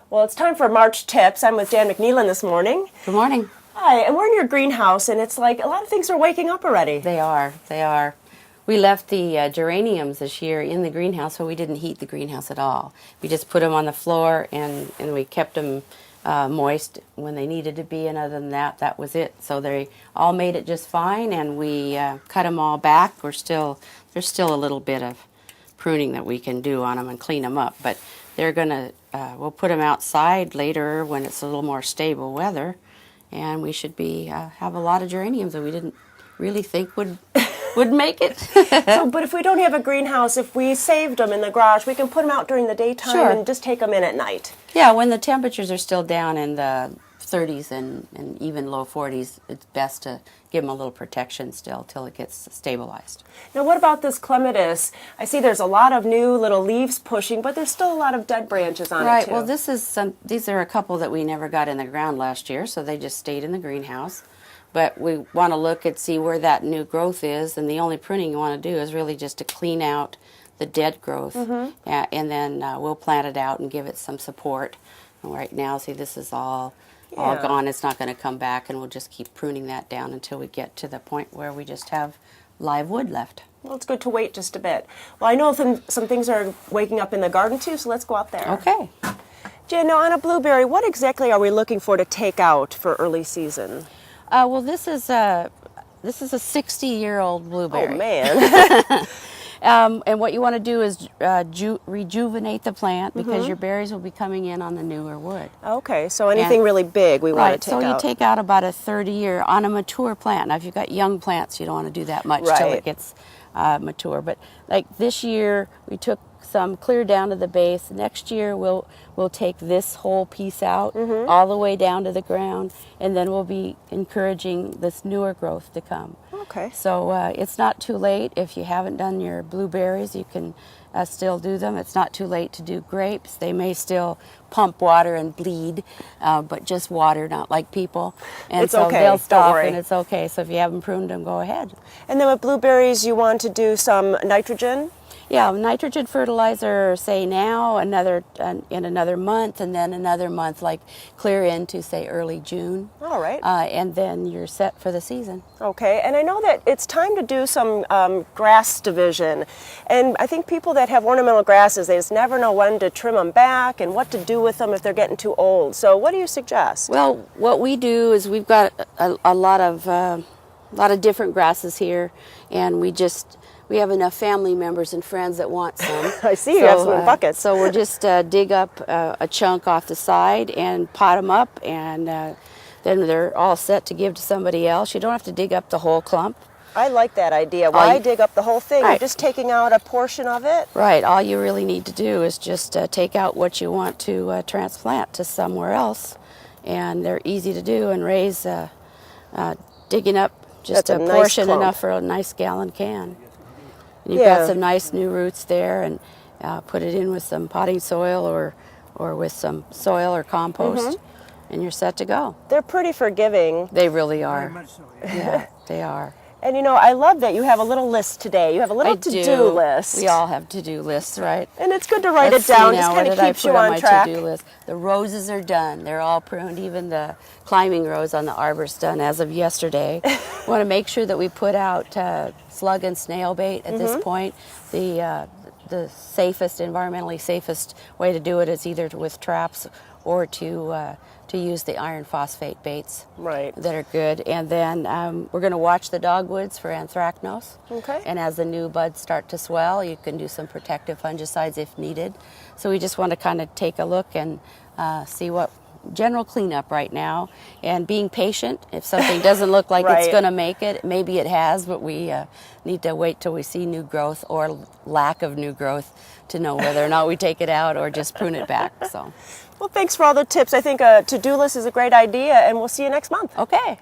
Well, it's time for March Tips. I'm with Jan McNeilin this morning. Good morning. Hi, and we're in your greenhouse, and it's like a lot of things are waking up already. They are. We left the geraniums this year in the greenhouse, so we didn't heat the greenhouse at all. We just put them on the floor, and we kept them moist when they needed to be, and other than that, that was it. So they all made it just fine, and we cut them all back. There's still a little bit of pruning that we can do on them and clean them up, but they're gonna. We'll put them outside later when it's a little more stable weather, and we should be have a lot of geraniums that we didn't really think would make it. But if we don't have a greenhouse, if we saved them in the garage, we can put them out during the daytime Sure. and just take them in at night. Yeah, when the temperatures are still down in the 30s and even low 40s, it's best to give them a little protection still till it gets stabilized. Now, what about this clematis? I see there's a lot of new little leaves pushing, but there's still a lot of dead branches on it, Right, too. well, these are a couple that we never got in the ground last year, so they just stayed in the greenhouse. But we want to look and see where that new growth is, and the only pruning you want to do is really just to clean out the dead growth, and then we'll plant it out and give it some support. And right now, see, this is all gone. It's not going to come back, and we'll just keep pruning that down until we get to the point where we just have live wood left. Well, it's good to wait just a bit. Well, I know some things are waking up in the garden, too, so let's go out there. Okay. Jan, now on a blueberry, what exactly are we looking for to take out for early season? Well, this is a 60-year-old blueberry. Oh, man. And what you want to do is rejuvenate the plant because your berries will be coming in on the newer wood. Okay, so anything really big we want to take out. So you take out about a 30-year on a mature plant. Now, if you've got young plants, you don't want to do that much till it gets mature. But like this year, we took some clear down to the base. Next year, we'll take this whole piece out all the way down to the ground, and then we'll be encouraging this newer growth to come. Okay. So it's not too late. If you haven't done your blueberries, you can still do them. It's not too late to do grapes. They may still pump water and bleed, but just water, not like people. And it's so okay. they'll stop, Don't worry. and it's okay. So if you haven't pruned them, go ahead. And then with blueberries, you want to do some nitrogen? Yeah, nitrogen fertilizer, say now, in another month, and then another month, like clear into, say, early June. All right. And then you're set for the season. Okay, and I know that it's time to do some grass division. And I think people that have ornamental grasses, they just never know when to trim them back and what to do with them if they're getting too old. So what do you suggest? Well, what we do is we've got a lot of different grasses here, and we have enough family members and friends that want some. I see you have some in buckets. So we'll just dig up a chunk off the side and pot them up, and then they're all set to give to somebody else. You don't have to dig up the whole clump. I like that idea. Why dig up the whole thing? Right. You're just taking out a portion of it? Right. All you really need to do is just take out what you want to transplant to somewhere else, and they're easy to do and raise. Digging up just a portion enough for a nice gallon can. And you've got some nice new roots there, and put it in with some potting soil or with some soil or compost, and you're set to go. They're pretty forgiving. They really are. Very much so. Yeah, they are. And you know, I love that you have a little list today. You have a little to-do list. We all have to-do lists, right? And it's good to write it down. Just kind of keeps you on track. To-do list? The roses are done. They're all pruned. Even the climbing rose on the arbor's done as of yesterday. We want to make sure that we put out slug and snail bait at this point. The safest, environmentally safest way to do it is either with traps or to use the iron phosphate baits that are good. And then we're going to watch the dogwoods for anthracnose. Okay. And as the new buds start to swell, you can do some protective fungicides if needed. So we just want to kind of take a look and see what general cleanup right now, and being patient. If something doesn't look like it's going to make it, maybe it has, but we need to wait till we see new growth or lack of new growth to know whether or not we take it out or just prune it back. So. Well, thanks for all the tips. I think a to-do list is a great idea, and we'll see you next month. Okay.